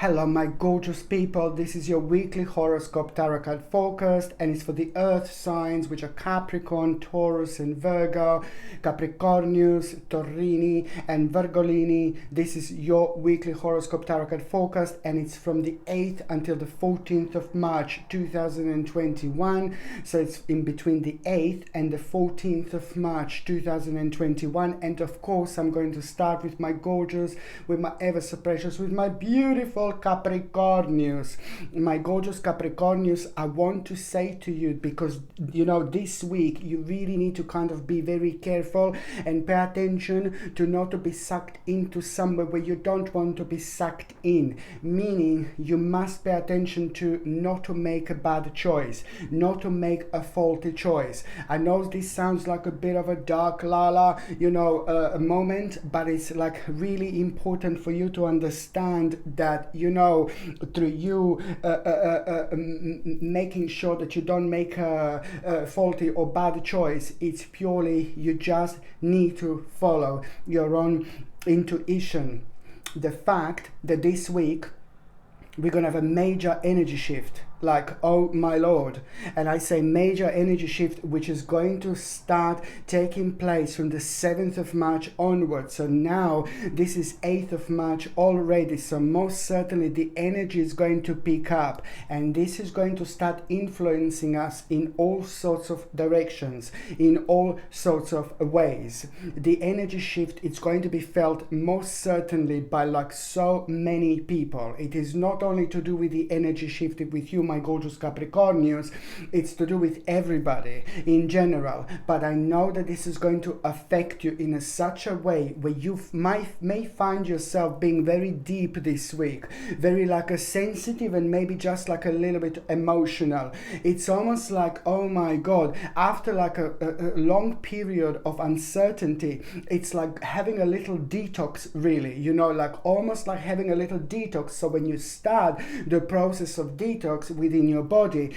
Hello my gorgeous people, this is your weekly horoscope tarot card forecast, and it's for the earth signs, which are Capricorn, Taurus and Virgo, Capricornius, Taurini and Virgolini. This is your weekly horoscope tarot card forecast, and it's from the 8th until the 14th of March 2021. So it's in between the 8th and the 14th of March 2021. And of course I'm going to start with my gorgeous, with my ever so precious, with my beautiful Capricornius. My gorgeous Capricornius, I want to say to you, because you know this week you really need to kind of be very careful and pay attention to not to be sucked into somewhere where you don't want to be sucked in, meaning you must pay attention to not to make a bad choice, not to make a faulty choice. I know this sounds like a bit of a dark lala, a moment, but it's like really important for you to understand that, through you making sure that you don't make a faulty or bad choice, it's purely you just need to follow your own intuition. The fact that this week we're gonna have a major energy shift, like, oh my lord, and I say major energy shift, which is going to start taking place from the 7th of March onwards. So now this is 8th of March already, so most certainly the energy is going to pick up, and this is going to start influencing us in all sorts of directions, in all sorts of ways. The energy shift, it's going to be felt most certainly by like so many people. It is not only to do with the energy shift with you, my gorgeous Capricornius, it's to do with everybody in general, but I know that this is going to affect you in such a way where you may find yourself being very deep this week, very like a sensitive and maybe just like a little bit emotional. It's almost like, oh my god, after like a long period of uncertainty, it's like having a little detox, really, like almost like having a little detox. So when you start the process of detox within your body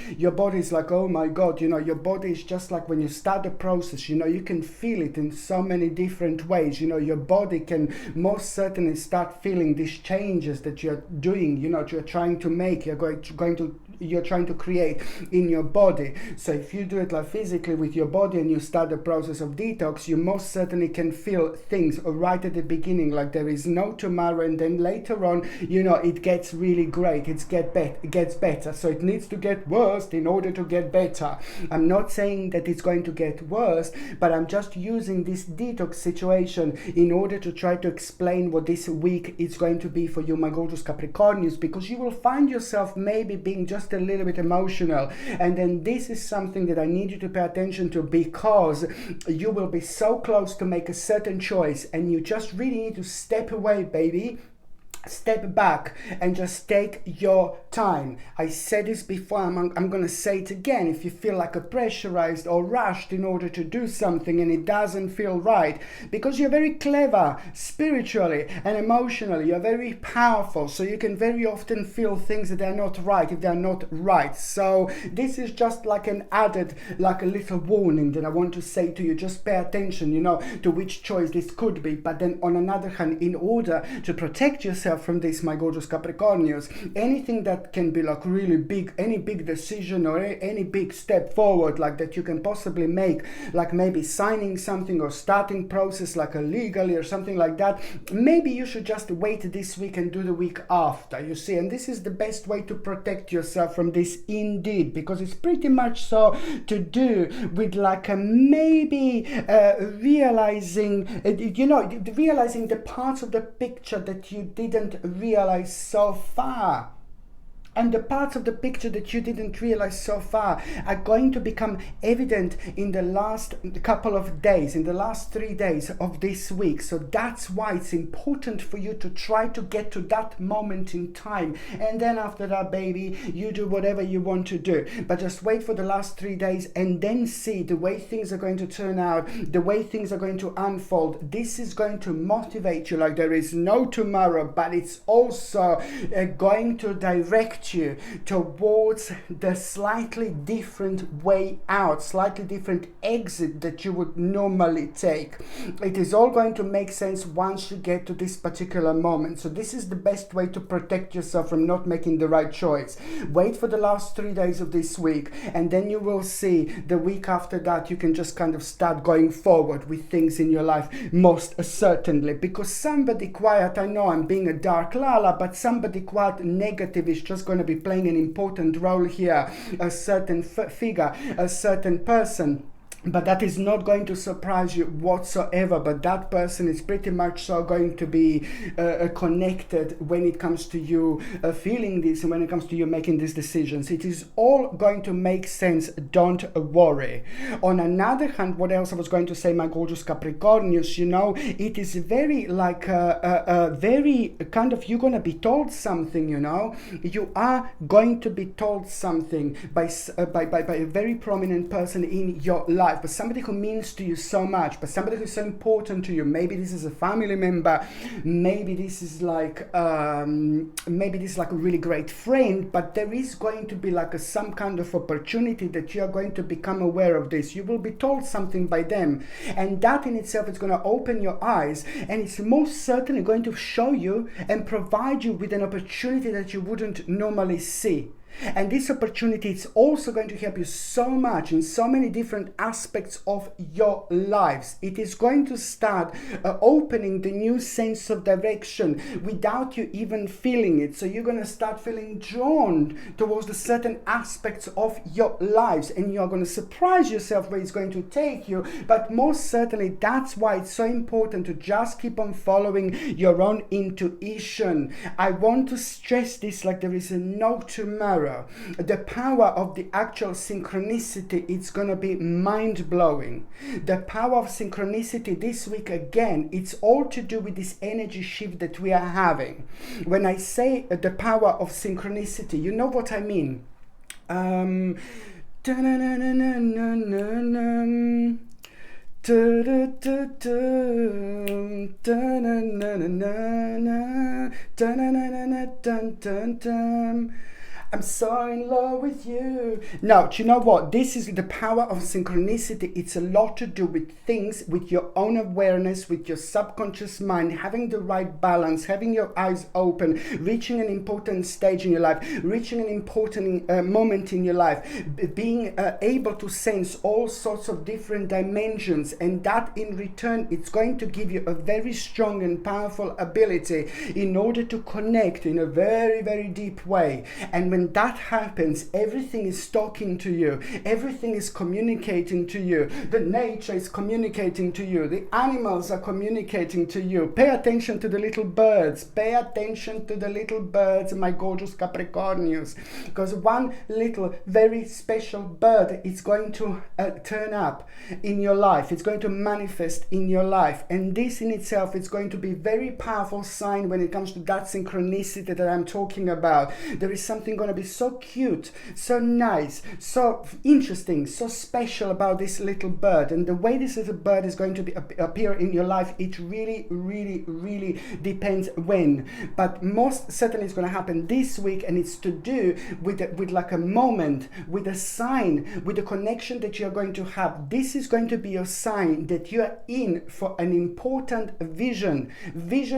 is like, oh my god, your body is just like when you start the process, you can feel it in so many different ways. Your body can most certainly start feeling these changes that you're doing, you're trying to make, you're trying to create in your body. So if you do it like physically with your body and you start the process of detox, you most certainly can feel things right at the beginning like there is no tomorrow, and then later on, it gets really great, it gets better. So it needs to get worse in order to get better. I'm not saying that it's going to get worse, but I'm just using this detox situation in order to try to explain what this week is going to be for you, my gorgeous Capricornius, because you will find yourself maybe being just a little bit emotional, and then this is something that I need you to pay attention to, because you will be so close to make a certain choice and you just really need to step away, baby. Step back and just take your time. I said this before, I'm going to say it again. If you feel like a pressurized or rushed in order to do something and it doesn't feel right, because you're very clever spiritually and emotionally, you're very powerful, so you can very often feel things that are not right if they're not right. So this is just like an added, like a little warning that I want to say to you. Just pay attention, to which choice this could be. But then on another hand, in order to protect yourself from this, my gorgeous Capricornius, anything that can be like really big, any big decision or any big step forward like that you can possibly make, like maybe signing something or starting process like legally or something like that, maybe you should just wait this week and do the week after, you see. And this is the best way to protect yourself from this, indeed, because it's pretty much so to do with like a maybe realizing the parts of the picture that you didn't realize so far. And the parts of the picture that you didn't realize so far are going to become evident in the last couple of days, in the last 3 days of this week. So that's why it's important for you to try to get to that moment in time. And then after that, baby, you do whatever you want to do. But just wait for the last 3 days and then see the way things are going to turn out, the way things are going to unfold. This is going to motivate you like there is no tomorrow, but it's also going to direct direct you towards the slightly different way out, slightly different exit that you would normally take. It is all going to make sense once you get to this particular moment. So this is the best way to protect yourself from not making the right choice. Wait for the last 3 days of this week, and then you will see the week after that you can just kind of start going forward with things in your life, most certainly. Because somebody quiet, I know I'm being a dark lala, but somebody quite negative is just going to be playing an important role here, a certain figure, a certain person. But that is not going to surprise you whatsoever. But that person is pretty much so going to be connected when it comes to you feeling this and when it comes to you making these decisions. It is all going to make sense. Don't worry. On another hand, what else I was going to say, my gorgeous Capricornius, you know, it is very like very kind of, you're going to be told something, you know. You are going to be told something by a very prominent person in your life. But somebody who means to you so much, but somebody who's so important to you. Maybe this is a family member, maybe this is like a really great friend, but there is going to be like some kind of opportunity that you are going to become aware of this. You will be told something by them, and that in itself is going to open your eyes, and it's most certainly going to show you and provide you with an opportunity that you wouldn't normally see. And this opportunity is also going to help you so much in so many different aspects of your lives. It is going to start opening the new sense of direction without you even feeling it. So you're going to start feeling drawn towards the certain aspects of your lives, and you're going to surprise yourself where it's going to take you. But most certainly, that's why it's so important to just keep on following your own intuition. I want to stress this like there is no tomorrow. The power of the actual synchronicity, it's going to be mind-blowing. The power of synchronicity this week, again, it's all to do with this energy shift that we are having. When I say the power of synchronicity, you know what I mean. I'm so in love with you. Now, do you know what? This is the power of synchronicity. It's a lot to do with things, with your own awareness, with your subconscious mind, having the right balance, having your eyes open, reaching an important stage in your life, reaching an important moment in your life, being able to sense all sorts of different dimensions. And that in return, it's going to give you a very strong and powerful ability in order to connect in a very, very deep way. And when that happens, everything is talking to you, everything is communicating to you, the nature is communicating to you, the animals are communicating to you. Pay attention to the little birds, pay attention to the little birds, my gorgeous Capricornius, because one little very special bird is going to turn up in your life, it's going to manifest in your life, and this in itself is going to be a very powerful sign when it comes to that synchronicity that I'm talking about. There is something going to be so cute, so nice, so interesting, so special about this little bird. And the way this little bird is going to appear in your life, it really, really, really depends when. But most certainly it's going to happen this week, and it's to do with like a moment, with a sign, with the connection that you're going to have. This is going to be a sign that you are in for an important vision. This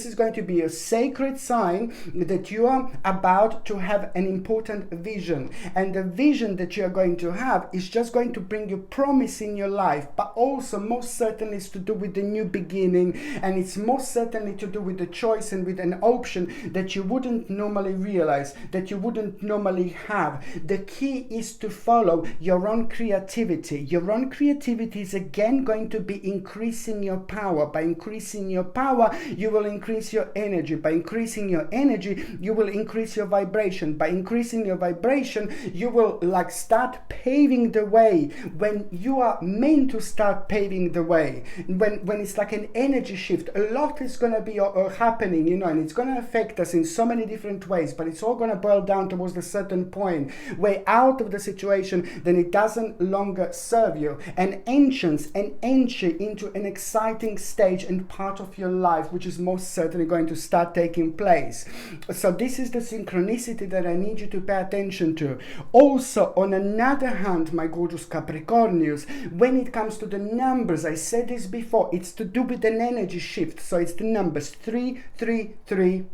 is going to be a sacred sign that you are about to have an important vision, and the vision that you're going to have is just going to bring you promise in your life, but also most certainly is to do with the new beginning, and it's most certainly to do with the choice and with an option that you wouldn't normally realize, that you wouldn't normally have. The key is to follow your own creativity. Your own creativity is again going to be increasing your power. By increasing your power, you will increase your energy. By increasing your energy, you will increase your vibration. By increasing your vibration, you will like start paving the way when you are meant to start paving the way. When it's like an energy shift, a lot is going to be happening, you know, and it's going to affect us in so many different ways, but it's all going to boil down towards a certain point where out of the situation, then it doesn't longer serve you, and entrance and entry into an exciting stage and part of your life, which is most certainly going to start taking place. So this is the synchronicity synchronicity that I need you to pay attention to. Also, on another hand, my gorgeous Capricornius, when it comes to the numbers, I said this before, it's to do with an energy shift. So it's the numbers 333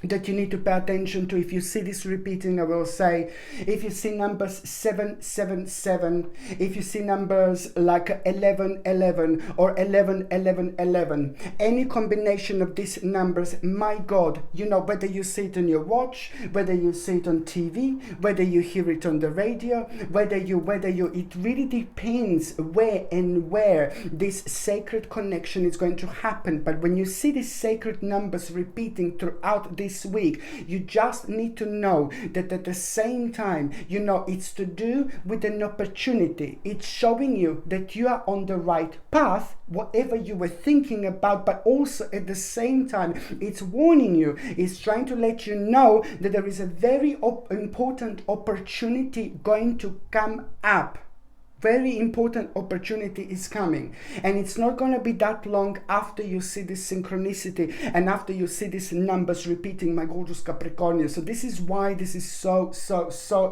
that you need to pay attention to. If you see this repeating, I will say, if you see numbers 777, if you see numbers like 1111 or 111111, any combination of these numbers, my God, you know, whether you see it on your watch, whether you see it on TV, whether you hear it on the radio, whether you, it really depends where this sacred connection is going to happen. But when you see these sacred numbers repeating throughout this week, you just need to know that at the same time, you know, it's to do with an opportunity. It's showing you that you are on the right path, whatever you were thinking about, but also at the same time, it's warning you, it's trying to let you know that there is a very important opportunity going to come up. Very important opportunity is coming, and it's not going to be that long after you see this synchronicity and after you see these numbers repeating, my gorgeous Capricornius. So this is why this is so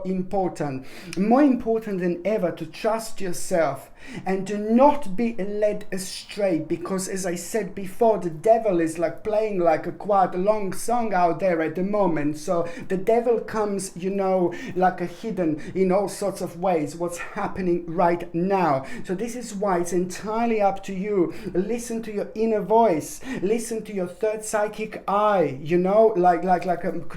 important, more important than ever, to trust yourself and do not be led astray, because as I said before, the devil is like playing like a quite long song out there at the moment. So the devil comes, you know, like a hidden in all sorts of ways what's happening right now. So this is why it's entirely up to you. Listen to your inner voice, listen to your third psychic eye, you know,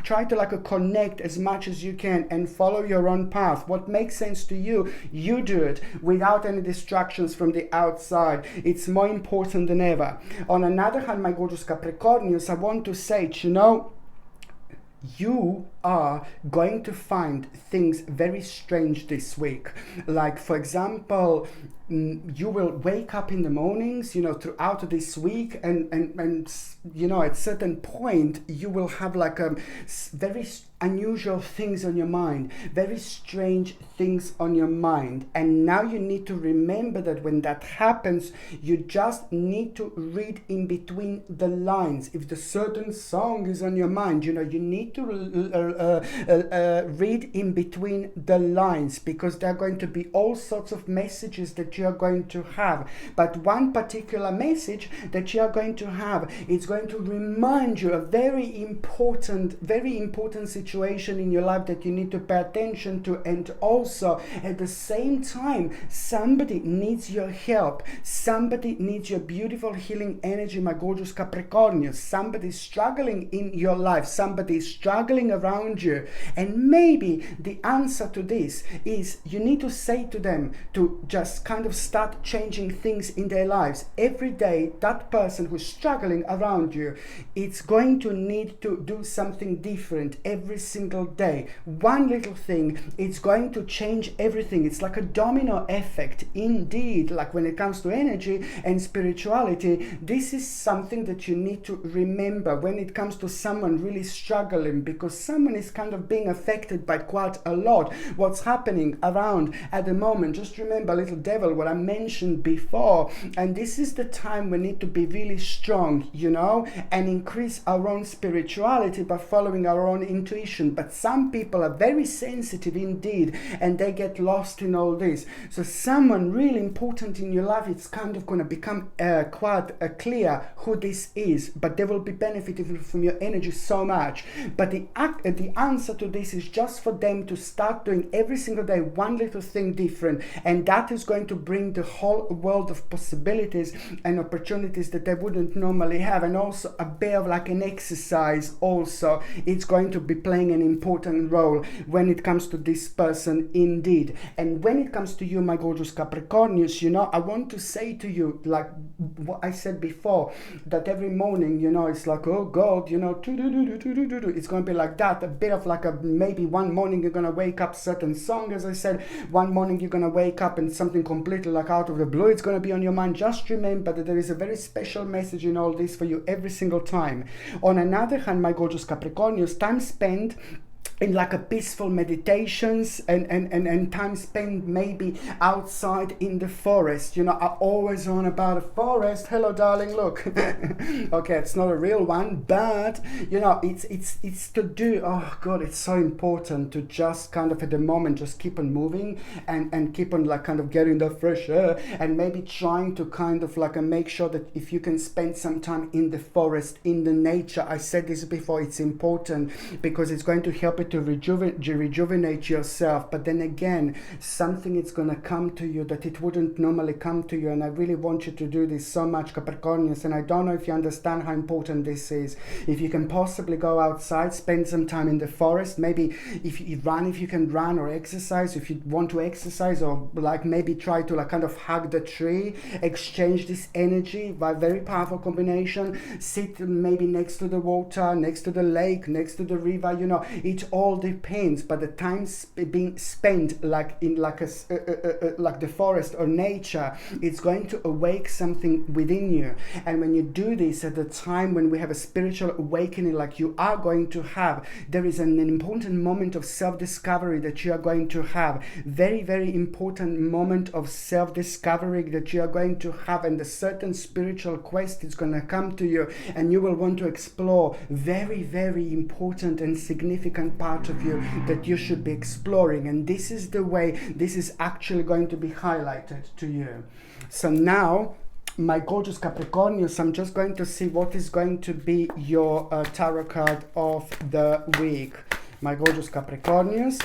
try to connect as much as you can and follow your own path. What makes sense to you, you do it without any distractions from the outside. It's more important than ever. On another hand, my gorgeous Capricornius, I want to say, you know, you are going to find things very strange this week. Like, for example, you will wake up in the mornings, you know, throughout this week, and you know, at certain point you will have like a very unusual things on your mind, very strange things on your mind. And now you need to remember that when that happens, you just need to read in between the lines. If the certain song is on your mind, you know, you need to read in between the lines, because there are going to be all sorts of messages that you are going to have. But one particular message that you are going to have, it's going to remind you a very important situation in your life that you need to pay attention to. And also at the same time, somebody needs your help, somebody needs your beautiful healing energy, my gorgeous Capricornius. Somebody is struggling in your life, somebody is struggling around you, and maybe the answer to this is you need to say to them to just kind of start changing things in their lives. Every day, that person who's struggling around you, it's going to need to do something different every single day. One little thing, it's going to change everything. It's like a domino effect indeed. Like when it comes to energy and spirituality, this is something that you need to remember when it comes to someone really struggling, because someone is kind of being affected by quite a lot what's happening around at the moment. Just remember, little devil, what I mentioned before, and this is the time we need to be really strong, you know, and increase our own spirituality by following our own intuition. But some people are very sensitive indeed, and they get lost in all this. So someone really important in your life, it's kind of going to become quite clear who this is, but they will be benefiting from your energy so much. But the answer to this is just for them to start doing every single day one little thing different, and that is going to bring the whole world of possibilities and opportunities that they wouldn't normally have. And also a bit of like an exercise also, it's going to be playing an important role when it comes to this person indeed. And when it comes to you, my gorgeous Capricornius, you know, I want to say to you, like what I said before, that every morning, you know, it's like, oh God, you know, it's going to be like that, a bit of like a, maybe one morning you're going to wake up certain song, as I said, one morning you're going to wake up and something completely like out of the blue, it's going to be on your mind. Just remember that there is a very special message in all this for you every single time. On another hand, my gorgeous Capricornius, time spent in like a peaceful meditations and time spent maybe outside in the forest. You know, I always on about a forest. Hello darling, look. Okay, it's not a real one, but you know, it's to do, oh god, it's so important to just kind of at the moment just keep on moving and keep on like kind of getting the fresh air, and maybe trying to kind of like make sure that if you can spend some time in the forest, in the nature. I said this before, it's important because it's going to help it to rejuvenate yourself. But then again, something is going to come to you that it wouldn't normally come to you, and I really want you to do this so much, Capricornians. And I don't know if you understand how important this is. If you can possibly go outside, spend some time in the forest, maybe if you can run or exercise, if you want to exercise, or like maybe try to like kind of hug the tree, exchange this energy by very powerful combination. Sit maybe next to the water, next to the lake, next to the river. You know, it all depends, but the time being spent like in like like the forest or nature, it's going to awake something within you. And when you do this at the time when we have a spiritual awakening like you are going to have, there is an important moment of self-discovery that you are going to have. Very, very important moment of self-discovery that you are going to have, and a certain spiritual quest is going to come to you, and you will want to explore. Very, very important and significant part of you that you should be exploring, and this is the way this is actually going to be highlighted to you. So now, my gorgeous Capricornians, I'm just going to see what is going to be your tarot card of the week. My gorgeous Capricornians.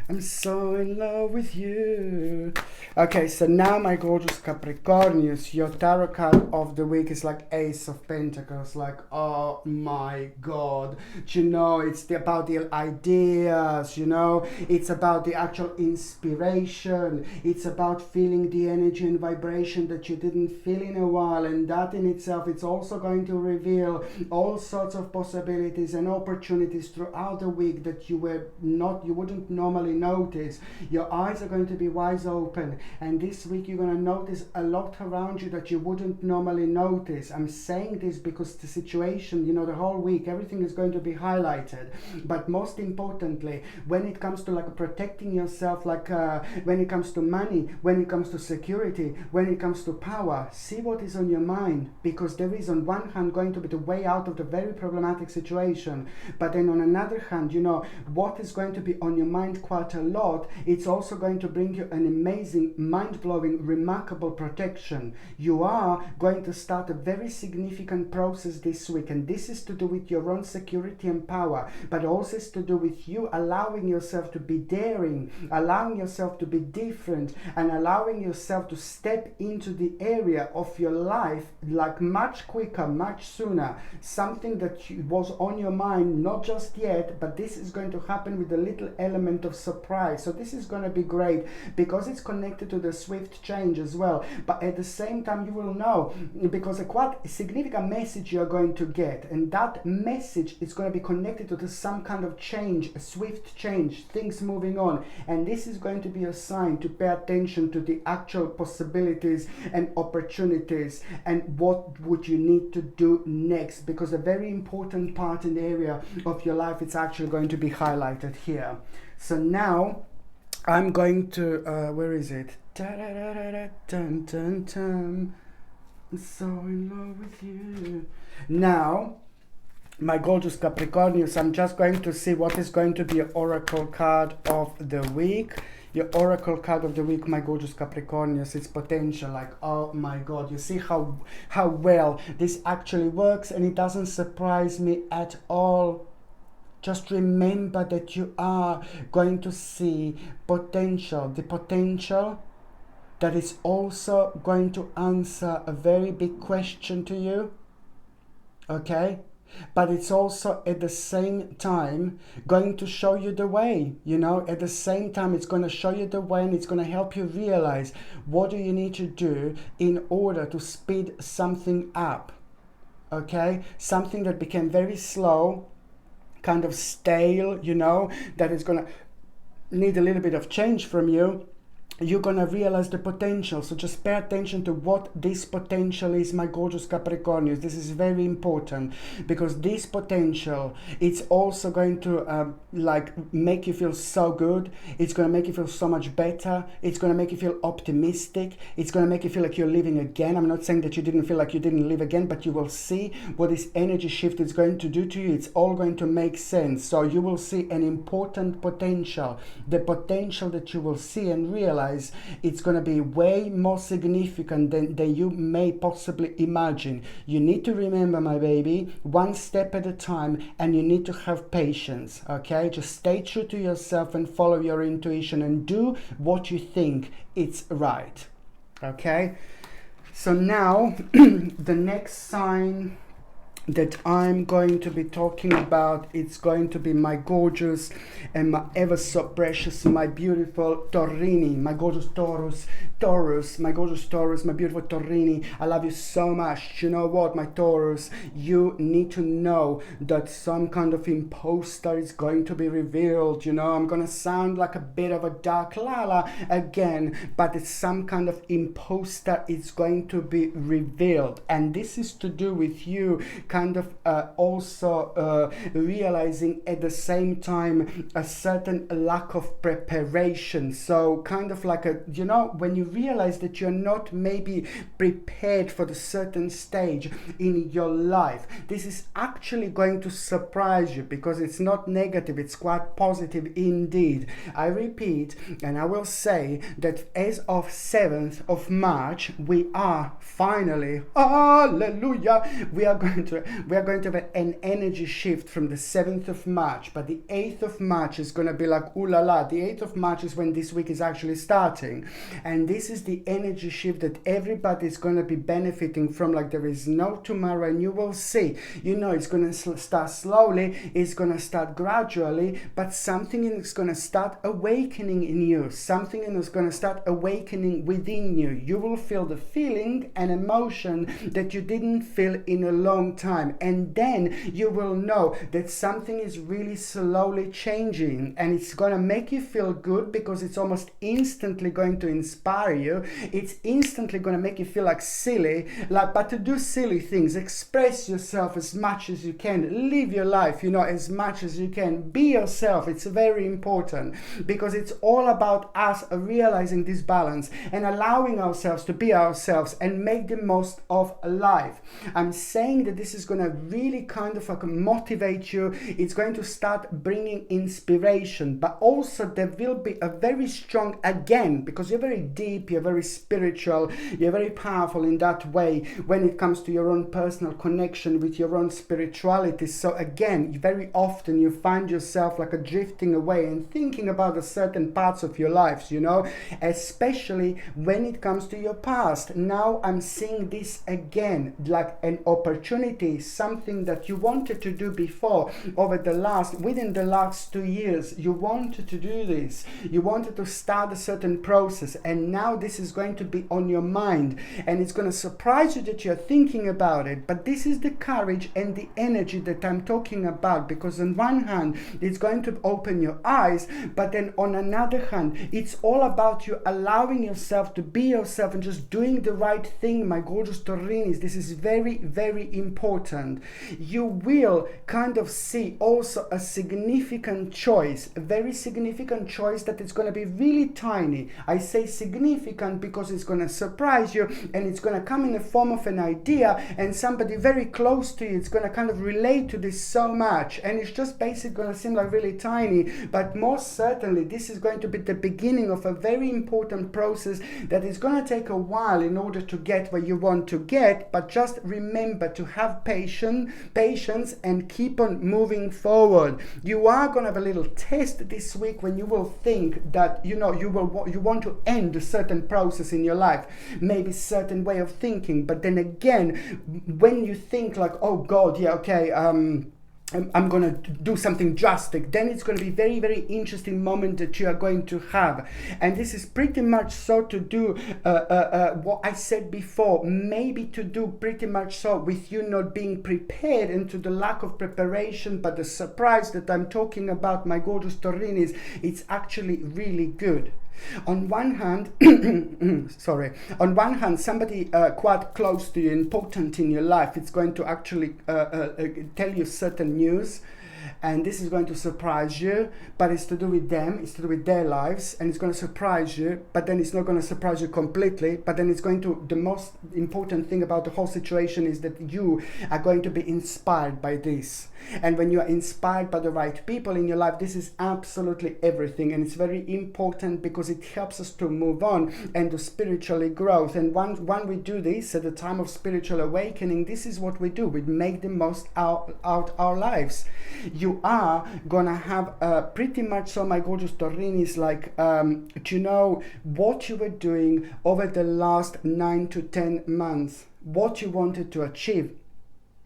I'm so in love with you. Okay, so now my gorgeous Capricornians, your tarot card of the week is like Ace of Pentacles. Like, oh my god, you know, it's about the ideas, you know, it's about the actual inspiration, it's about feeling the energy and vibration that you didn't feel in a while, and that in itself, it's also going to reveal all sorts of possibilities and opportunities throughout the week that you wouldn't normally notice. Your eyes are going to be wide open, and this week you're going to notice a lot around you that you wouldn't normally notice. I'm saying this because the situation, you know, the whole week everything is going to be highlighted, but most importantly, when it comes to like protecting yourself, like when it comes to money, when it comes to security, when it comes to power, see what is on your mind, because there is on one hand going to be the way out of the very problematic situation, but then on another hand, you know, what is going to be on your mind quite a lot, it's also going to bring you an amazing, mind-blowing, remarkable protection. You are going to start a very significant process this week, and this is to do with your own security and power, but also is to do with you allowing yourself to be daring, allowing yourself to be different, and allowing yourself to step into the area of your life like much quicker, much sooner. Something that was on your mind, not just yet, but this is going to happen with a little element of surprise. So this is going to be great because it's connected to the swift change as well, but at the same time you will know, because a quite significant message you're going to get, and that message is going to be connected to some kind of change, a swift change, things moving on, and this is going to be a sign to pay attention to the actual possibilities and opportunities and what would you need to do next, because a very important part in the area of your life, it's actually going to be highlighted here. So now I'm going to where is it? I'm so in love with you. Now, my gorgeous Capricornians, I'm just going to see what is going to be your oracle card of the week. Your oracle card of the week, my gorgeous Capricornians, is potential. Like, oh my god, you see how well this actually works, and it doesn't surprise me at all. Just remember that you are going to see potential, the potential that is also going to answer a very big question to you. Okay? but it's also at the same time going to show you the way, you know. At the same time, it's going to show you the way, and it's going to help you realize what do you need to do in order to speed something up, okay? Something that became very slow, kind of stale, you know, that is going to need a little bit of change from you. You're going to realize the potential. So just pay attention to what this potential is, my gorgeous Capricornians. This is very important, because this potential, it's also going to like make you feel so good. It's going to make you feel so much better. It's going to make you feel optimistic. It's going to make you feel like you're living again. I'm not saying that you didn't feel like you didn't live again, but you will see what this energy shift is going to do to you. It's all going to make sense. So you will see an important potential. The potential that you will see and realize, it's going to be way more significant than you may possibly imagine. You need to remember, my baby, one step at a time, and you need to have patience, okay? Just stay true to yourself and follow your intuition and do what you think it's right, okay? So now the next sign that I'm going to be talking about, it's going to be my gorgeous and my ever so precious, my beautiful Taurini, my gorgeous Taurus, my gorgeous Taurus, my beautiful Taurini. I love you so much. You know what, my Taurus, you need to know that some kind of imposter is going to be revealed. You know, I'm gonna sound like a bit of a dark Lala again, but it's some kind of imposter is going to be revealed, and this is to do with you kind of also realizing at the same time a certain lack of preparation. So kind of like a, you know, when you realize that you're not maybe prepared for the certain stage in your life, this is actually going to surprise you, because it's not negative, it's quite positive indeed. I repeat, and I will say that as of 7th of March, we are finally, hallelujah, we are going to have an energy shift from the 7th of March, but the 8th of March is going to be like, ooh la la. The 8th of March is when this week is actually starting, and this is the energy shift that everybody is going to be benefiting from like there is no tomorrow. And you will see, you know, it's going to start slowly, it's going to start gradually, but something is going to start awakening in you. Something is going to start awakening within you. You will feel the feeling and emotion that you didn't feel in a long time, and then you will know that something is really slowly changing, and it's going to make you feel good, because it's almost instantly going to inspire you. It's instantly going to make you feel like silly, like, but to do silly things, express yourself as much as you can, live your life, you know, as much as you can, be yourself. It's very important, because it's all about us realizing this balance and allowing ourselves to be ourselves and make the most of life. I'm saying that this is going to really kind of like motivate you. It's going to start bringing inspiration, but also there will be a very strong, again, because you're very deep, you're very spiritual, you're very powerful in that way when it comes to your own personal connection with your own spirituality. So again, very often you find yourself like a drifting away and thinking about the certain parts of your lives, you know, especially when it comes to your past. Now I'm seeing this again, like an opportunity, something that you wanted to do before within the last 2 years. You wanted to do this, you wanted to start a certain process, and now this is going to be on your mind, and it's going to surprise you that you're thinking about it. But this is the courage and the energy that I'm talking about, because on one hand it's going to open your eyes, but then on another hand it's all about you allowing yourself to be yourself and just doing the right thing, my gorgeous Taurinis. This is very, very important. You will kind of see also a significant choice, a very significant choice that is going to be really tiny. I say significant because it's going to surprise you, and it's going to come in the form of an idea, and somebody very close to you, it's going to kind of relate to this so much, and it's just basically going to seem like really tiny, but most certainly this is going to be the beginning of a very important process that is going to take a while in order to get where you want to get. But just remember to have patience and keep on moving forward. You are going to have a little test this week when you will think that, you want to end a certain process in your life, maybe certain way of thinking. But then again, when you think like, oh God, yeah, okay, I'm going to do something drastic, then it's going to be very, very interesting moment that you are going to have. And this is pretty much so to do what I said before, maybe to do pretty much so with you not being prepared and to the lack of preparation. But the surprise that I'm talking about, my gorgeous Taurinis, it's actually really good. On one hand, somebody quite close to you, important in your life, it's going to actually tell you certain news, and this is going to surprise you, but it's to do with them, it's to do with their lives, and it's going to surprise you, but then it's not going to surprise you completely. But then it's going to, the most important thing about the whole situation is that you are going to be inspired by this. And when you are inspired by the right people in your life, this is absolutely everything. And it's very important because it helps us to move on and to spiritually growth. And when we do this at the time of spiritual awakening, this is what we do. We make the most out our lives. You are gonna have pretty much so, my gorgeous Taurinis, like you know what you were doing over the last 9 to 10 months, what you wanted to achieve.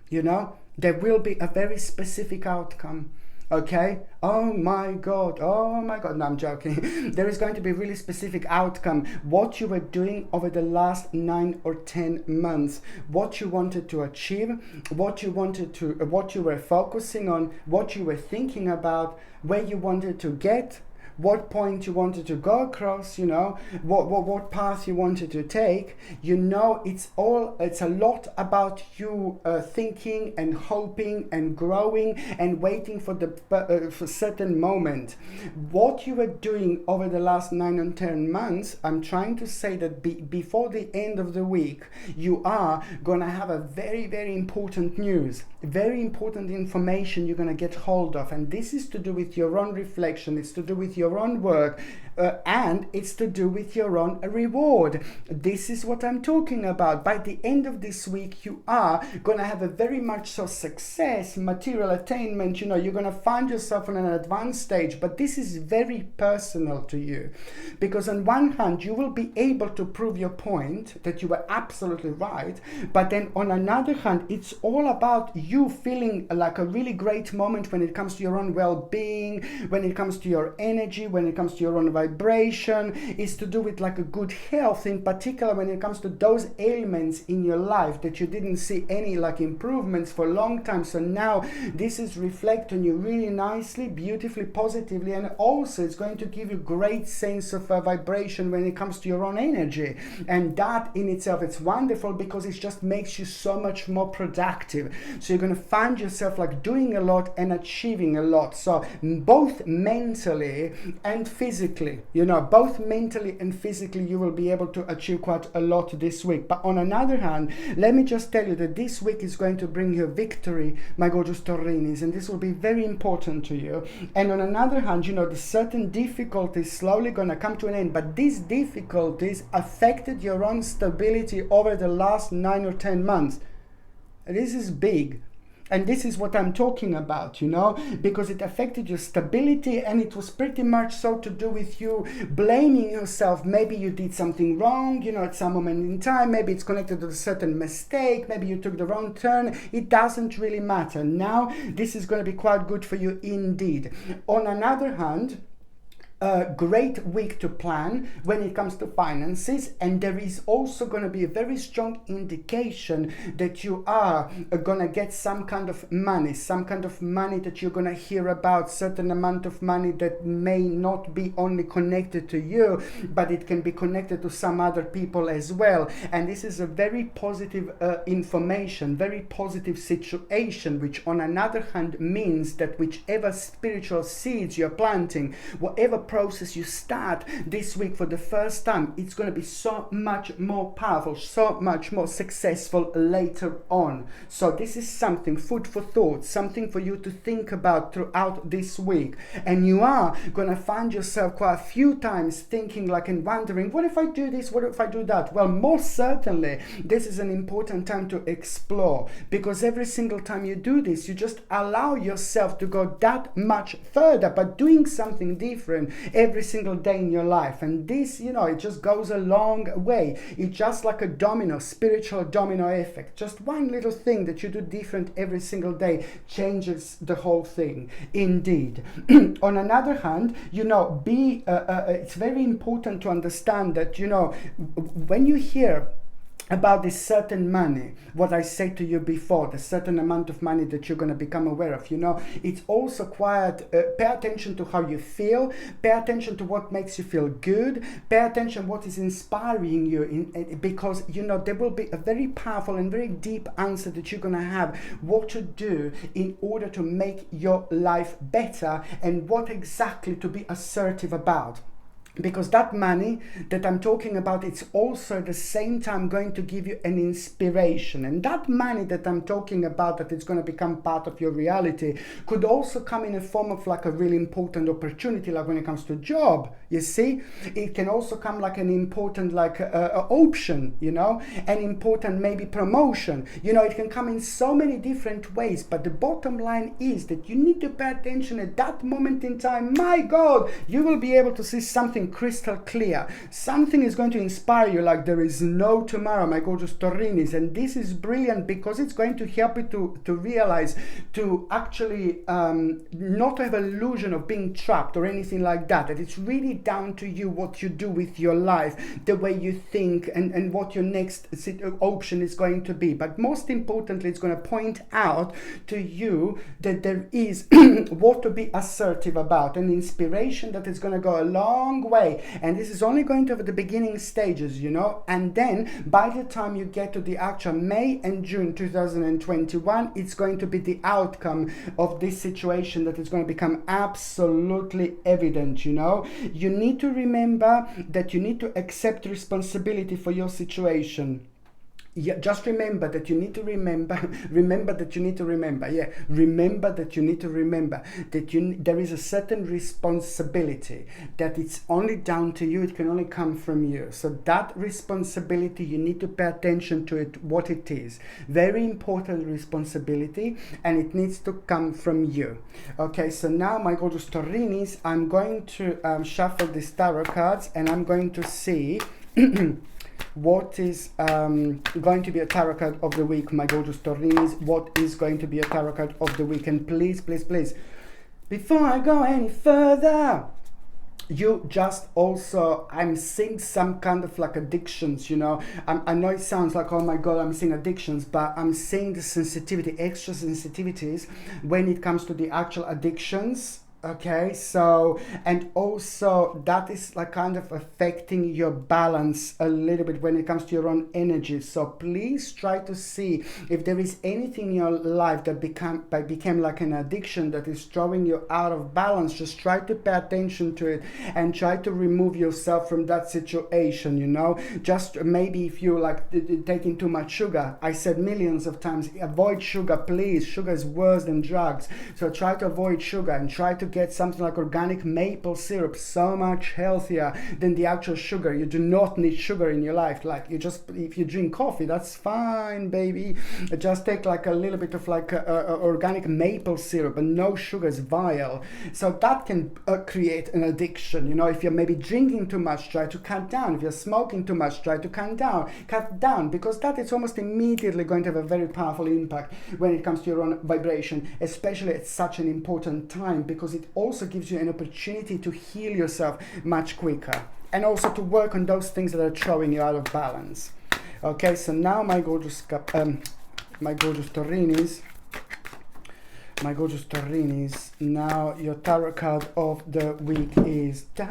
You know, there will be a very specific outcome. Okay? Oh my God. No, I'm joking. There is going to be a really specific outcome. What you were doing over the last 9 or 10 months, what you wanted to achieve, what you were focusing on, what you were thinking about, where you wanted to get, what point you wanted to go across, you know, what path you wanted to take. You know, it's a lot about you thinking and hoping and growing and waiting for for certain moment. What you were doing over the last 9 and 10 months, I'm trying to say that before the end of the week, you are gonna have a very, very important news, very important information you're gonna get hold of. And this is to do with your own reflection, it's to do with your own work, and it's to do with your own reward. This is what I'm talking about. By the end of this week, you are gonna have a very much so success, material attainment. You know, you're gonna find yourself on an advanced stage, but this is very personal to you, because on one hand you will be able to prove your point that you were absolutely right, but then on another hand it's all about you feeling like a really great moment when it comes to your own well-being, when it comes to your energy, when it comes to your own vibration. Is to do with like a good health, in particular when it comes to those ailments in your life that you didn't see any like improvements for a long time. So now this is reflect on you really nicely, beautifully, positively, and also it's going to give you great sense of vibration when it comes to your own energy. And that in itself, it's wonderful because it just makes you so much more productive. So you're going to find yourself like doing a lot and achieving a lot. So both mentally and physically, you know, both mentally and physically, you will be able to achieve quite a lot this week. But on another hand, let me just tell you that this week is going to bring you victory, my gorgeous Taurinis, and this will be very important to you. And on another hand, you know, the certain difficulties slowly going to come to an end, but these difficulties affected your own stability over the last 9 or 10 months. This is big. And this is what I'm talking about, you know, because it affected your stability, and it was pretty much so to do with you blaming yourself. Maybe you did something wrong, you know, at some moment in time. Maybe it's connected to a certain mistake. Maybe you took the wrong turn. It doesn't really matter. Now, this is going to be quite good for you indeed. On another hand, a great week to plan when it comes to finances, and there is also going to be a very strong indication that you are going to get some kind of money that you're going to hear about, certain amount of money that may not be only connected to you, but it can be connected to some other people as well. And this is a very positive information, very positive situation, which on another hand means that whichever spiritual seeds you're planting, whatever process you start this week for the first time, it's going to be so much more powerful, so much more successful later on. So this is something, food for thought, something for you to think about throughout this week. And you are going to find yourself quite a few times thinking like and wondering, what if I do this? What if I do that? Well, most certainly, this is an important time to explore, because every single time you do this, you just allow yourself to go that much further by doing something different every single day in your life. And this, you know, it just goes a long way. It's just like a domino, spiritual domino effect. Just one little thing that you do different every single day changes the whole thing. Indeed. On another hand, you know, it's very important to understand that, you know, when you hear about this certain money, what I said to you before, the certain amount of money that you're going to become aware of, you know, it's also quite, pay attention to how you feel, pay attention to what makes you feel good, pay attention what is inspiring you, because, you know, there will be a very powerful and very deep answer that you're going to have, what to do in order to make your life better and what exactly to be assertive about. Because that money that I'm talking about, it's also at the same time going to give you an inspiration. And that money that I'm talking about, that it's going to become part of your reality, could also come in a form of like a really important opportunity, like when it comes to job, you see. It can also come like an important like option, you know, an important maybe promotion. You know, it can come in so many different ways. But the bottom line is that you need to pay attention at that moment in time. My God, you will be able to see something crystal clear. Something is going to inspire you like there is no tomorrow, my gorgeous Taurinis. And this is brilliant because it's going to help you to realize, to actually not have an illusion of being trapped or anything like that. That it's really down to you what you do with your life, the way you think, and what your next option is going to be. But most importantly, it's going to point out to you that there is what to be assertive about, an inspiration that is going to go a long way. And this is only going to have the beginning stages, you know, and then by the time you get to the actual May and June 2021, it's going to be the outcome of this situation that is going to become absolutely evident. You know, you need to remember that you need to accept responsibility for your situation. Yeah, just remember that you need to remember that you need to remember that there is a certain responsibility, that it's only down to you, it can only come from you. So that responsibility, you need to pay attention to it, what it is. Very important responsibility, and it needs to come from you. Okay, so now my gorgeous Taurinis, I'm going to shuffle these tarot cards, and I'm going to see what is going to be a tarot card of the week, my gorgeous Taurinis. What is going to be a tarot card of the week? And please, please, please, before I go any further, you just also, I'm seeing some kind of like addictions, you know. I know it sounds like, oh my God, I'm seeing addictions, but I'm seeing the sensitivity, extra sensitivities when it comes to the actual addictions. Okay, so, and also that is like kind of affecting your balance a little bit when it comes to your own energy. So please try to see if there is anything in your life that became like an addiction that is throwing you out of balance. Just try to pay attention to it and try to remove yourself from that situation, you know. Just maybe if you like taking too much sugar, I said millions of times, avoid sugar, please. Sugar is worse than drugs. So try to avoid sugar and try to get something like organic maple syrup, so much healthier than the actual sugar. You do not need sugar in your life. Like, you just, if you drink coffee, that's fine, baby. Just take like a little bit of like organic maple syrup, and no sugar is vile. So that can create an addiction. You know, if you're maybe drinking too much, try to cut down. If you're smoking too much, try to cut down, because that is almost immediately going to have a very powerful impact when it comes to your own vibration, especially at such an important time, because it also gives you an opportunity to heal yourself much quicker, and also to work on those things that are throwing you out of balance. Okay, so now my gorgeous Taurinis, My gorgeous Taurinis, now your tarot card of the week is the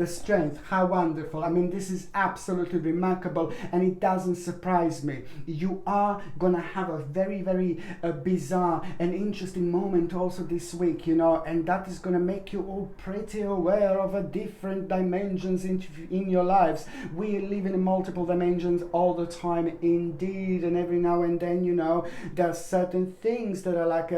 Strength. How wonderful. I mean, this is absolutely remarkable, and it doesn't surprise me. You are gonna have a very, very bizarre and interesting moment also this week, you know, and that is gonna make you all pretty aware of a different dimensions in your lives. We live in multiple dimensions all the time, indeed, and every now and then, you know, there are certain things that are like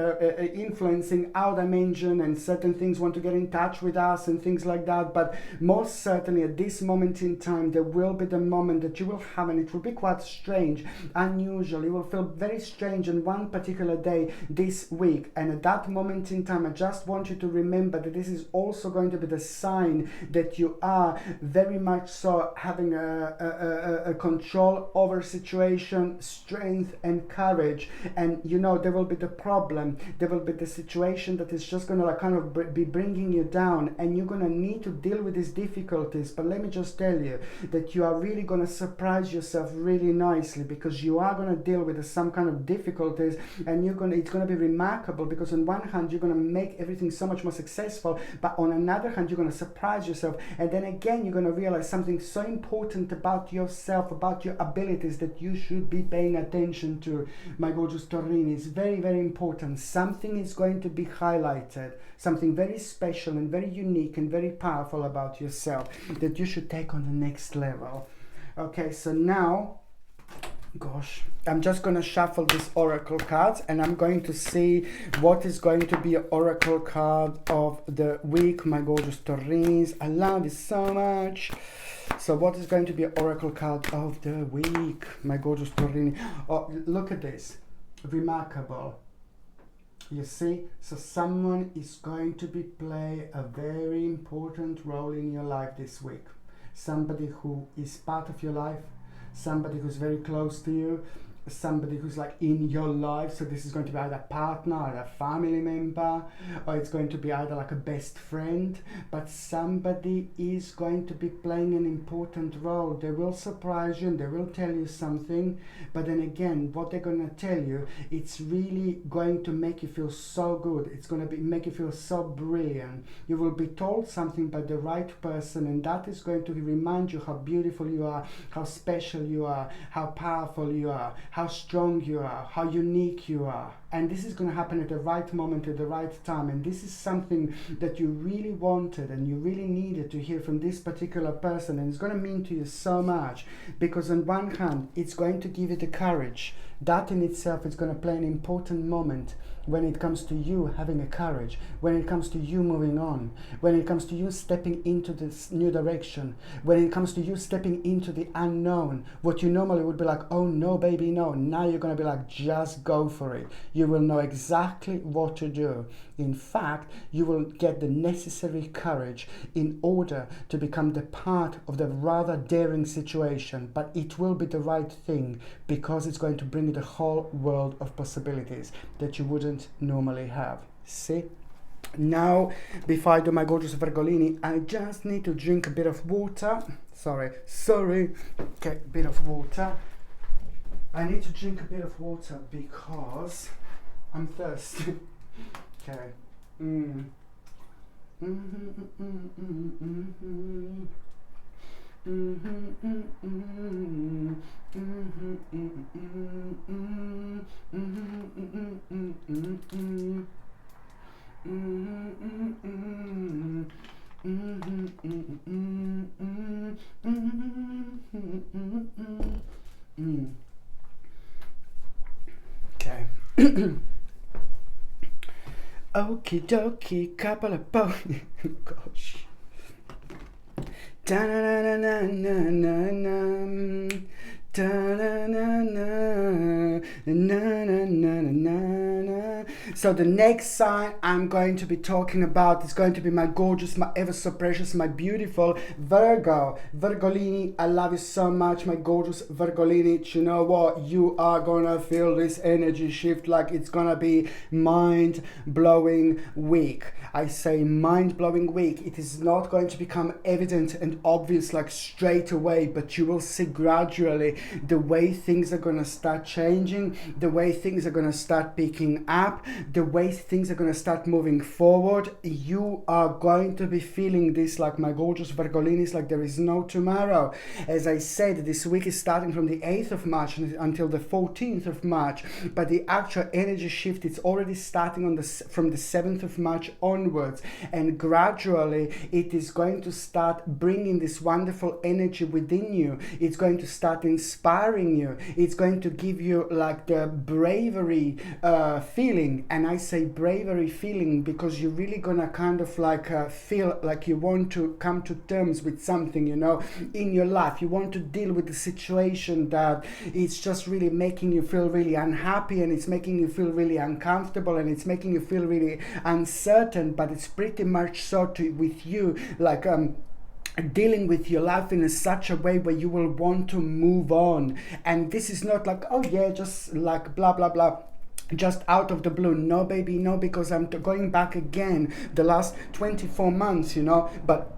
influencing our dimension, and certain things want to get in touch with us and things like that. But most certainly at this moment in time, there will be the moment that you will have, and it will be quite strange, unusual. You will feel very strange on one particular day this week, and at that moment in time, I just want you to remember that this is also going to be the sign that you are very much so having a control over situation, strength and courage. And you know, there will be the problem, there will be the situation that is just going to like kind of be bringing you down, and you're going to need to deal with these difficulties. But let me just tell you that you are really going to surprise yourself really nicely, because you are going to deal with some kind of difficulties, and it's going to be remarkable, because on one hand you're going to make everything so much more successful, but on another hand you're going to surprise yourself, and then again you're going to realize something so important about yourself, about your abilities, that you should be paying attention to. My gorgeous Taurini, is very, very important. Something is going to be highlighted, something very special and very unique and very powerful about yourself that you should take on the next level. Okay, so now, gosh, I'm just going to shuffle these oracle cards, and I'm going to see what is going to be an oracle card of the week. My gorgeous Taurines, I love you so much. So what is going to be an oracle card of the week, my gorgeous Taurini? Oh, look at this. Remarkable. You see, so someone is going to play a very important role in your life this week. Somebody who is part of your life, somebody who's very close to you, somebody who's like in your life. So this is going to be either a partner or a family member, or it's going to be either like a best friend, but somebody is going to be playing an important role. They will surprise you and they will tell you something, but then again, what they're going to tell you, it's really going to make you feel so good. It's going to make you feel so brilliant. You will be told something by the right person, and that is going to remind you how beautiful you are, how special you are, how powerful you are, how strong you are, how unique you are. And this is going to happen at the right moment, at the right time. And this is something that you really wanted and you really needed to hear from this particular person. And it's going to mean to you so much, because on one hand, it's going to give you the courage. That in itself is going to play an important moment when it comes to you having a courage, when it comes to you moving on, when it comes to you stepping into this new direction, when it comes to you stepping into the unknown. What you normally would be like, oh no baby, no. Now you're going to be like, just go for it. You will know exactly what to do. In fact, you will get the necessary courage in order to become the part of the rather daring situation, but it will be the right thing, because it's going to bring you the whole world of possibilities that you wouldn't normally have. See? Now, before I do my gorgeous Virgolini, I just need to drink a bit of water. Sorry. Okay, a bit of water. I need to drink a bit of water because I'm thirsty. Okay. Okay. Okie dokie, couple of gosh. Da-na-na-na-na-na-na. Da-na-na-na-na-na-na-na-na. So the next sign I'm going to be talking about is going to be my gorgeous, my ever so precious, my beautiful Virgo. Virgolini, I love you so much, my gorgeous Virgolini. You know what? You are gonna feel this energy shift like it's gonna be mind-blowing week. I say mind-blowing week. It is not going to become evident and obvious like straight away, but you will see gradually the way things are gonna start changing, the way things are gonna start picking up, the way things are going to start moving forward. You are going to be feeling this like my gorgeous Virgolinis like there is no tomorrow. As I said, this week is starting from the 8th of March until the 14th of March, but the actual energy shift is already starting on from the 7th of March onwards, and gradually it is going to start bringing this wonderful energy within you. It's going to start inspiring you. It's going to give you like the bravery feeling. And I say bravery feeling because you're really gonna kind of like feel like you want to come to terms with something, you know, in your life. You want to deal with the situation that it's just really making you feel really unhappy, and it's making you feel really uncomfortable, and it's making you feel really uncertain, but it's pretty much so with you like dealing with your life in such a way where you will want to move on. And this is not like, oh yeah, just like blah blah blah, just out of the blue. No baby, no, because I'm going back again the last 24 months, you know, but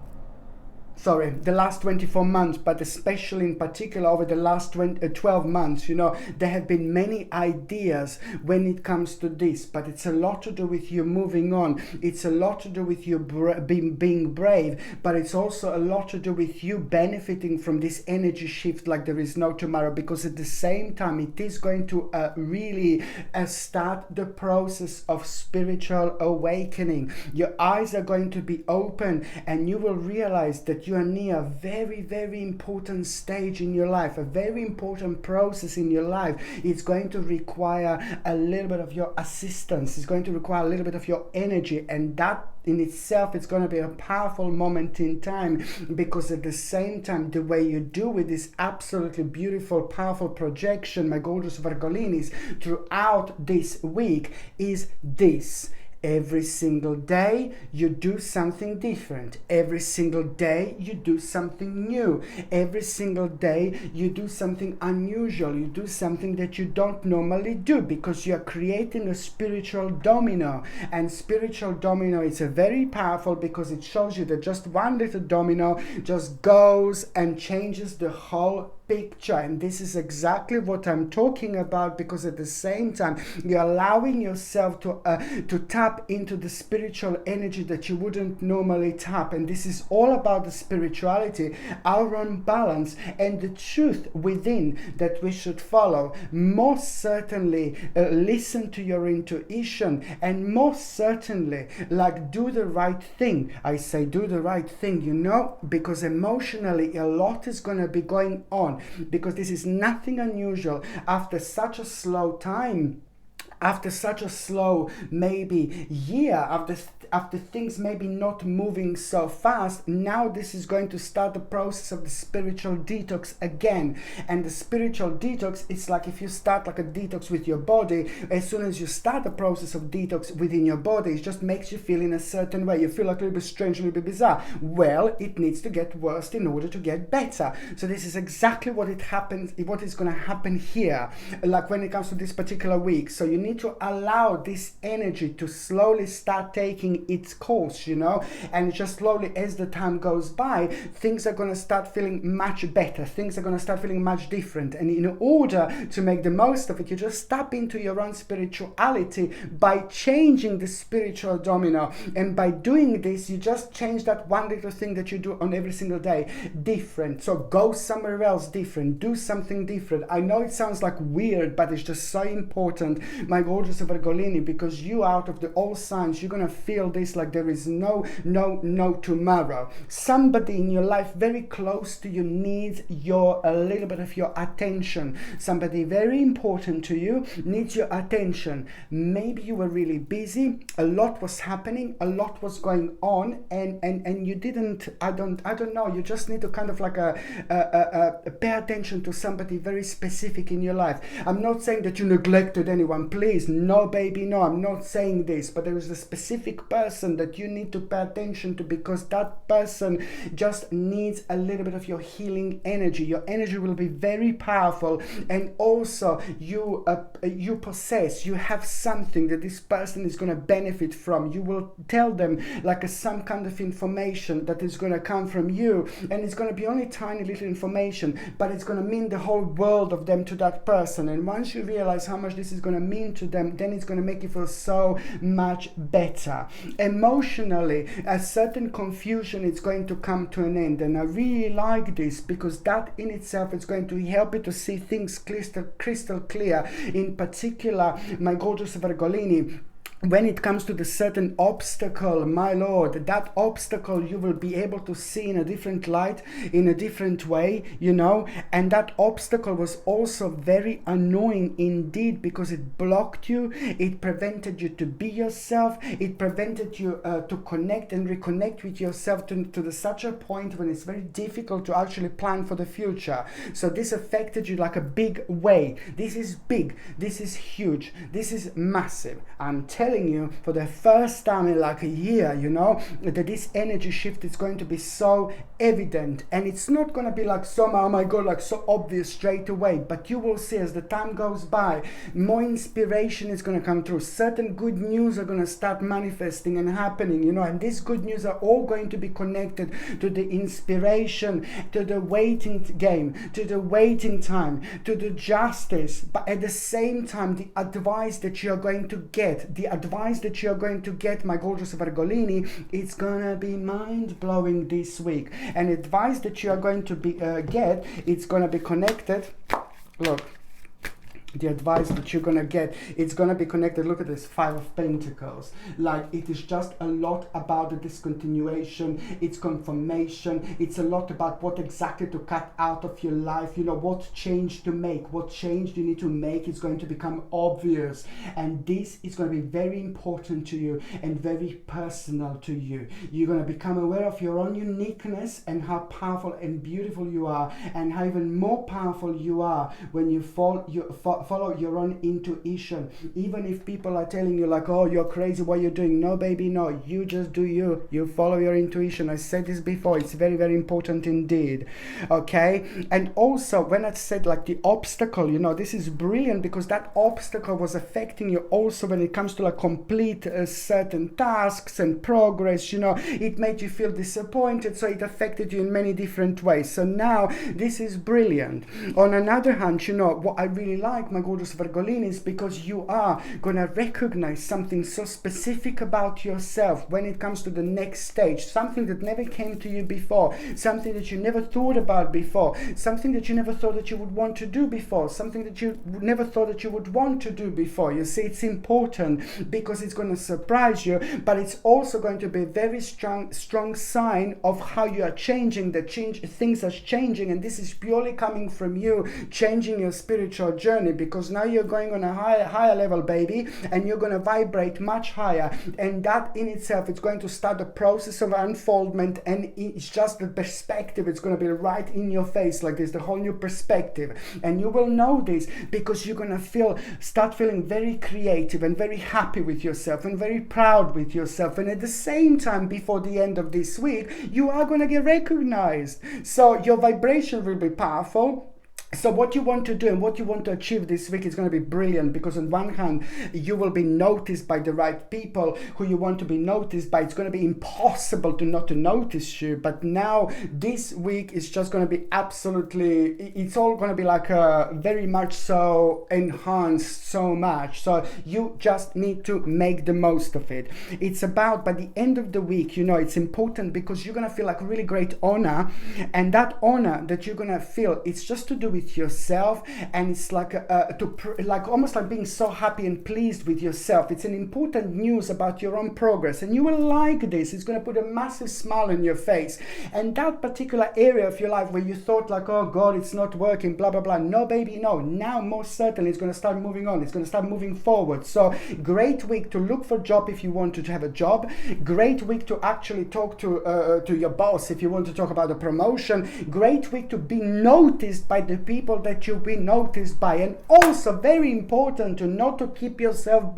the last 24 months, but especially in particular over the last 12 months, you know, there have been many ideas when it comes to this, but it's a lot to do with you moving on. It's a lot to do with you being brave, but it's also a lot to do with you benefiting from this energy shift like there is no tomorrow, because at the same time it is going to really start the process of spiritual awakening. Your eyes are going to be open, and you will realize that you are near a very, very important stage in your life, a very important process in your life. It's going to require a little bit of your assistance. It's going to require a little bit of your energy, and that in itself it's going to be a powerful moment in time, because at the same time the way you do with this absolutely beautiful, powerful projection, my gorgeous Virgolinis, throughout this week is this: every single day you do something different. Every single day you do something new. Every single day you do something unusual. You do something that you don't normally do, because you are creating a spiritual domino. And spiritual domino is a very powerful, because it shows you that just one little domino just goes and changes the whole picture. And this is exactly what I'm talking about, because at the same time you're allowing yourself to tap into the spiritual energy that you wouldn't normally tap. And this is all about the spirituality, our own balance, and the truth within that we should follow. Most certainly listen to your intuition, and most certainly like do the right thing. I say do the right thing, you know, because emotionally a lot is going to be going on, because this is nothing unusual after such a slow time, after such a slow maybe year, after things maybe not moving so fast. Now this is going to start the process of the spiritual detox again. And the spiritual detox, it's like if you start like a detox with your body, as soon as you start the process of detox within your body, it just makes you feel in a certain way. You feel like a little bit strange, a little bit bizarre. Well, it needs to get worse in order to get better. So this is exactly what is going to happen here, like when it comes to this particular week. So you need to allow this energy to slowly start taking its course, you know, and just slowly as the time goes by, things are going to start feeling much better. Things are going to start feeling much different. And in order to make the most of it, you just tap into your own spirituality by changing the spiritual domino. And by doing this, you just change that one little thing that you do on every single day different. So go somewhere else different, do something different. I know it sounds like weird, but it's just so important, my gorgeous Virgolini, because you, out of the all signs, you're going to feel feel this like there is no tomorrow. Somebody in your life very close to you needs a little bit of your attention. Somebody very important to you needs your attention. Maybe you were really busy, a lot was happening, a lot was going on, and you didn't, I don't know, you just need to kind of like pay attention to somebody very specific in your life. I'm not saying that you neglected anyone, please, no baby, no, I'm not saying this, but there is a specific person that you need to pay attention to, because that person just needs a little bit of your healing energy. Your energy will be very powerful, and also you possess, you have something that this person is going to benefit from. You will tell them like some kind of information that is going to come from you, and it's going to be only tiny little information, but it's going to mean the whole world of them to that person. And once you realize how much this is going to mean to them, then it's going to make you feel so much better. Emotionally, a certain confusion is going to come to an end, and I really like this because that in itself is going to help you to see things crystal clear. In particular, my gorgeous Virgolini, when it comes to the certain obstacle, my lord, that obstacle you will be able to see in a different light, in a different way, you know. And that obstacle was also very annoying indeed, because it blocked you, it prevented you to be yourself, it prevented you to connect and reconnect with yourself to such a point when it's very difficult to actually plan for the future. So this affected you like a big way. This is big, this is huge, this is massive. I'm telling you for the first time in like a year, you know, that this energy shift is going to be so evident, and it's not going to be like so, oh my god, like so obvious straight away, but you will see as the time goes by, more inspiration is going to come through. Certain good news are going to start manifesting and happening, you know, and these good news are all going to be connected to the inspiration, to the waiting game, to the waiting time, to the justice, but at the same time the advice that you're going to get, my gorgeous Virgolini, it's gonna be mind-blowing this week. And advice that you are going to get, it's gonna be connected. Look, the advice that you're gonna get, it's gonna be connected. Look at this, 5 of Pentacles. Like, it is just a lot about the discontinuation, it's confirmation, it's a lot about what exactly to cut out of your life, you know, what change to make, what change you need to make is going to become obvious. And this is going to be very important to you and very personal to you. You're going to become aware of your own uniqueness and how powerful and beautiful you are, and how even more powerful you are when you follow your own intuition. Even if people are telling you like, oh, you're crazy, what you're doing, no baby, no, you just do you follow your intuition. I said this before, it's very, very important indeed. Okay. And also when I said like the obstacle, you know, this is brilliant because that obstacle was affecting you also when it comes to like complete certain tasks and progress, you know, it made you feel disappointed, so it affected you in many different ways. So now this is brilliant. On another hand, you know, what I really like, my gorgeous Virgolini, is because you are gonna recognize something so specific about yourself when it comes to the next stage, something that never came to you before, something that you never thought about before, something that you never thought that you would want to do before, something that you never thought that you would want to do before. You see, it's important because it's going to surprise you, but it's also going to be a very strong sign of how you are changing. Things are changing, and this is purely coming from you changing your spiritual journey, because now you're going on a higher level, baby, and you're going to vibrate much higher, and that in itself is going to start the process of unfoldment. And it's just the perspective, it's going to be right in your face like this, the whole new perspective. And you will know this because you're going to start feeling very creative and very happy with yourself and very proud with yourself. And at the same time, before the end of this week, you are going to get recognized, so your vibration will be powerful. So what you want to do and what you want to achieve this week is going to be brilliant, because on one hand you will be noticed by the right people who you want to be noticed by. It's going to be impossible to not to notice you, but now this week is just going to be absolutely, it's all going to be like very much so enhanced so much. So you just need to make the most of it. It's about, by the end of the week, you know, it's important because you're going to feel like a really great honor, and that honor that you're going to feel, it's just to do with with yourself, and it's like almost like being so happy and pleased with yourself. It's an important news about your own progress, and you will like this. It's going to put a massive smile on your face. And that particular area of your life where you thought like, oh God, it's not working, blah blah blah, no baby, no, now most certainly it's going to start moving on. It's going to start moving forward. So great week to look for a job if you want to have a job. Great week to actually talk to your boss if you want to talk about a promotion. Great week to be noticed by the people that you've been noticed by. And also very important to not to keep yourself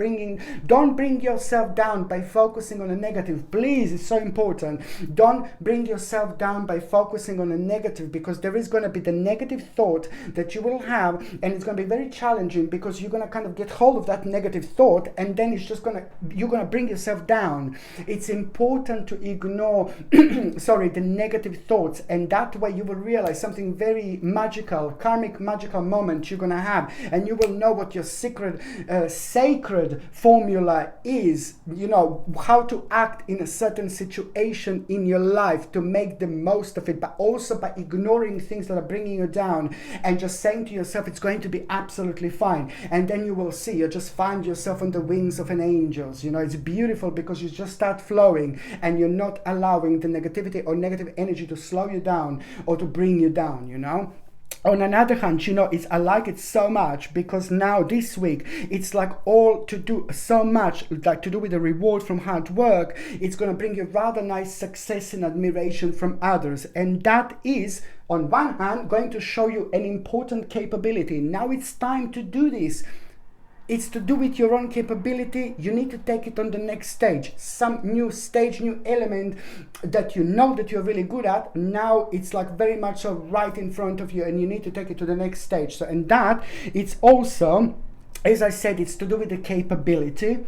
don't bring yourself down by focusing on a negative. Please, it's so important. Don't bring yourself down by focusing on a negative, because there is going to be the negative thought that you will have, and it's going to be very challenging because you're going to kind of get hold of that negative thought, and then it's just you're going to bring yourself down. It's important to ignore the negative thoughts, and that way you will realize something very magical, karmic magical moment you're going to have, and you will know what your secret sacred formula is, you know, how to act in a certain situation in your life to make the most of it, but also by ignoring things that are bringing you down and just saying to yourself it's going to be absolutely fine. And then you will see, you just find yourself on the wings of an angel. You know, it's beautiful because you just start flowing and you're not allowing the negativity or negative energy to slow you down or to bring you down, you know. On another hand, you know, I like it so much because now this week it's like all to do so much, like to do with the reward from hard work. It's going to bring you rather nice success and admiration from others, and that is on one hand going to show you an important capability. Now it's time to do this. It's to do with your own capability. You need to take it on the next stage. Some new stage, new element that you know that you're really good at. Now it's like very much so right in front of you, and you need to take it to the next stage. So, and that it's also, as I said, it's to do with the capability.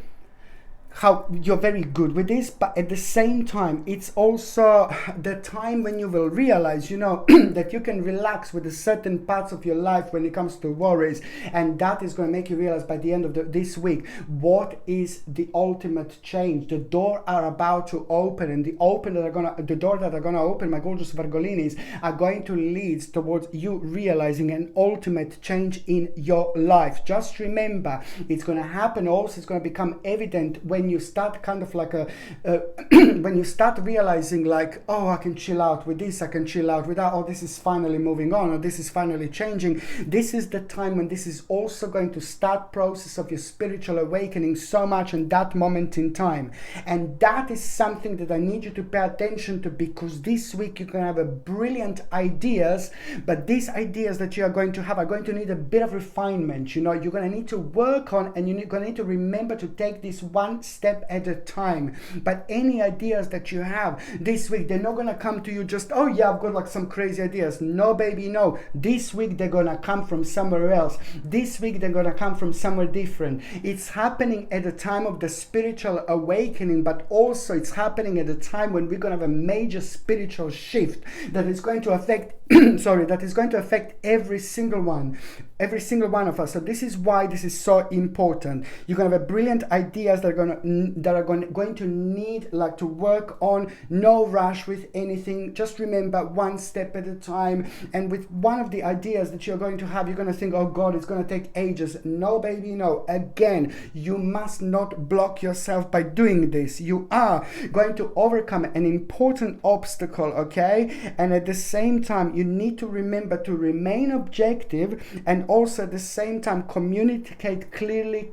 How you're very good with this, but at the same time it's also the time when you will realize, you know, that you can relax with the certain parts of your life when it comes to worries, and that is going to make you realize by the end of this week what is the ultimate change. The door are about to open, and the door that are gonna open, my gorgeous Virgolinis, are going to lead towards you realizing an ultimate change in your life. Just remember, it's going to happen also, it's going to become evident when you start kind of like when you start realizing like, oh, I can chill out with this, I can chill out with that, oh, this is finally moving on, or this is finally changing. This is the time when this is also going to start process of your spiritual awakening so much in that moment in time. And that is something that I need you to pay attention to, because this week you can have a brilliant ideas, but these ideas that you are going to have are going to need a bit of refinement. You know, you're going to need to work on, and you're going to need to remember to take this one step at a time. But any ideas that you have this week, they're not going to come to you just, oh yeah, I've got like some crazy ideas. No baby, no. This week they're going to come from somewhere else. This week they're going to come from somewhere different. It's happening at the time of the spiritual awakening, but also it's happening at a time when we're going to have a major spiritual shift that is going to affect that is going to affect every single one of us. So this is why this is so important. You're going to have brilliant ideas that are going to need like to work on. No rush with anything. Just remember, one step at a time. And with one of the ideas that you're going to have, you're going to think, oh God, it's going to take ages. No baby, no. Again, you must not block yourself by doing this. You are going to overcome an important obstacle, okay? And at the same time, you need to remember to remain objective, and also at the same time communicate clearly.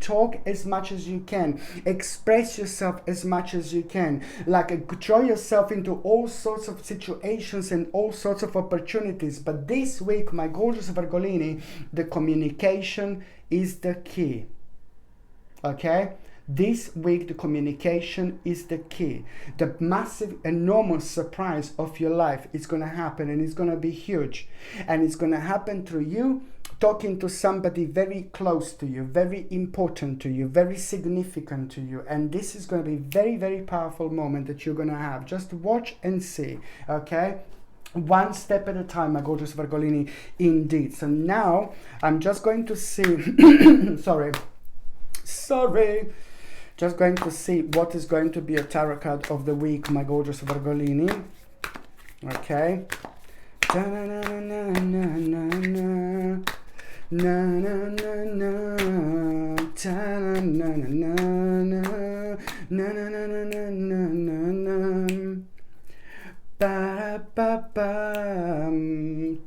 Talk as much as you can. Express yourself as much as you can. Like throw yourself into all sorts of situations and all sorts of opportunities. But this week, my gorgeous Virgolini, the communication is the key. Okay? This week, the communication is the key. The massive, enormous surprise of your life is going to happen, and it's going to be huge. And it's going to happen through you talking to somebody very close to you, very important to you, very significant to you. And this is going to be a very, very powerful moment that you're going to have. Just watch and see, okay? One step at a time, my gorgeous Virgolini, indeed. So now, I'm just going to see... Sorry. Just going to see what is going to be a tarot card of the week, my gorgeous Virgolini. Okay. Da-na-na-na-na-na. na na na na, ta na na na na, na na na na na na na, ba ba ba,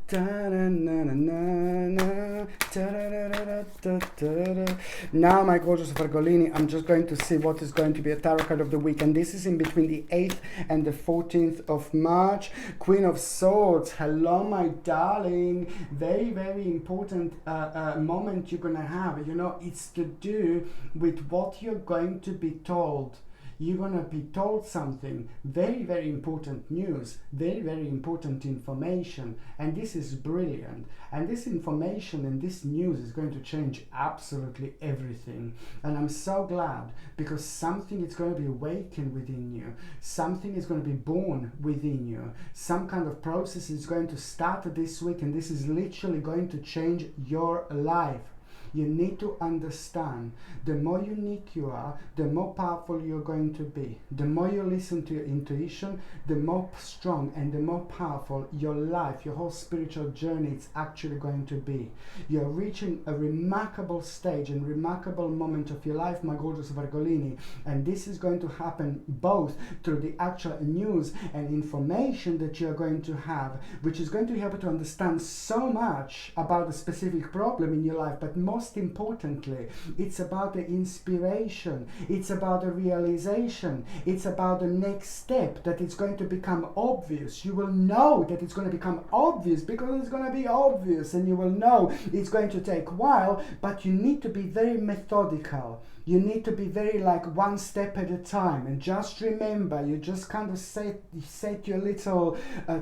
ta na na na na, ta da da da da da da. Now, my gorgeous Virgolini, I'm just going to see what is going to be a tarot card of the week, and this is in between the 8th and the 14th of March. Queen of Swords, hello, my darling. Very, very important moment you're gonna have. You know, it's to do with what you're going to be told. You're going to be told something, very, very important news, very, very important information, and this is brilliant. And this information and this news is going to change absolutely everything. And I'm so glad, because something is going to be awakened within you, something is going to be born within you, some kind of process is going to start this week, and this is literally going to change your life. You need to understand, the more unique you are, the more powerful you're going to be. The more you listen to your intuition, the more strong and the more powerful your life, your whole spiritual journey is actually going to be. You're reaching a remarkable stage and remarkable moment of your life, my gorgeous Virgolini, and this is going to happen both through the actual news and information that you're going to have, which is going to help you to understand so much about the specific problem in your life, but most importantly, it's about the inspiration, it's about the realization, it's about the next step, that it's going to become obvious. You will know that it's going to become obvious because it's going to be obvious, and you will know it's going to take a while, but you need to be very methodical. You need to be very like one step at a time, and just remember, you just kind of set your little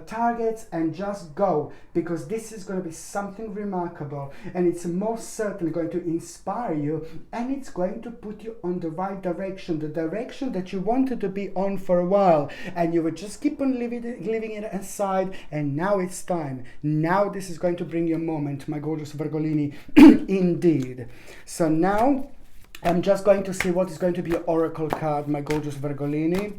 targets and just go, because this is going to be something remarkable, and it's most certainly going to inspire you, and it's going to put you on the right direction, the direction that you wanted to be on for a while, and you would just keep on leaving it aside, and now it's time. Now this is going to bring you a moment, my gorgeous Virgolini, indeed. So now I'm just going to see what is going to be your oracle card, my gorgeous Virgolini.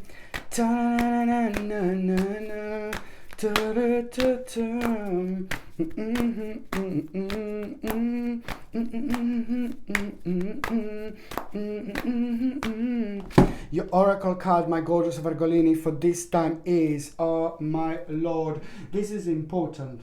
Your oracle card, my gorgeous Virgolini, for this time is, oh my lord, this is important.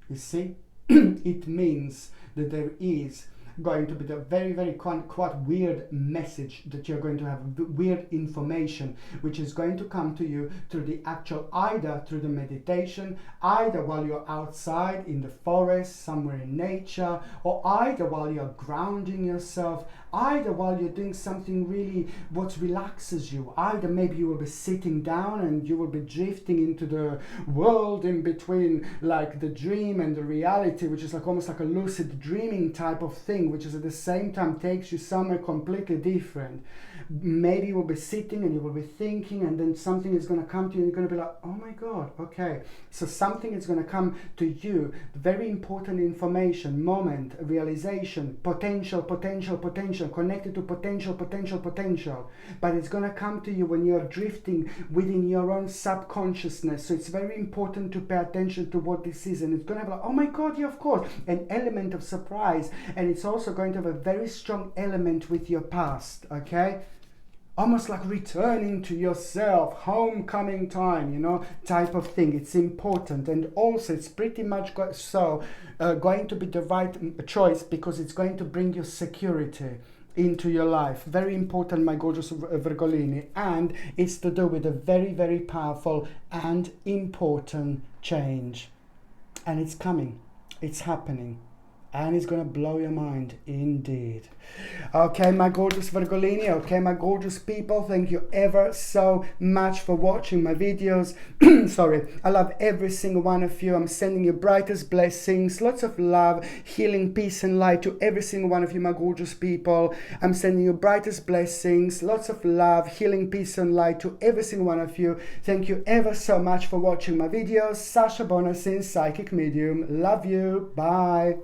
You see, it means that there is going to be the very, very quite weird message that you're going to have, weird information, which is going to come to you through the actual, either through the meditation, either while you're outside in the forest, somewhere in nature, or either while you're grounding yourself, either while you're doing something really what relaxes you, either maybe you will be sitting down and you will be drifting into the world in between, like the dream and the reality, which is like almost like a lucid dreaming type of thing, which is at the same time takes you somewhere completely different. Maybe you will be sitting and you will be thinking, and then something is going to come to you and you're going to be like, oh my god, okay. So something is going to come to you, very important information, moment, realization, potential, connected to potential, but it's going to come to you when you're drifting within your own subconsciousness. So it's very important to pay attention to what this is, and it's going to have like, oh my god, yeah, of course, an element of surprise, and it's also going to have a very strong element with your past, okay? Almost like returning to yourself, homecoming time, you know, type of thing. It's important, and also it's pretty much going to be the right choice, because it's going to bring you security into your life. Very important, my gorgeous Virgolini, and it's to do with a very, very powerful and important change, and it's coming, it's happening, and it's going to blow your mind indeed. Okay, my gorgeous Virgolini, okay, my gorgeous people, thank you ever so much for watching my videos. Sorry, I love every single one of you. I'm sending you brightest blessings, lots of love, healing, peace and light to every single one of you, my gorgeous people. I'm sending you brightest blessings, lots of love, healing, peace and light to every single one of you. Thank you ever so much for watching my videos. Sasha Bonasin, Psychic Medium. Love you. Bye.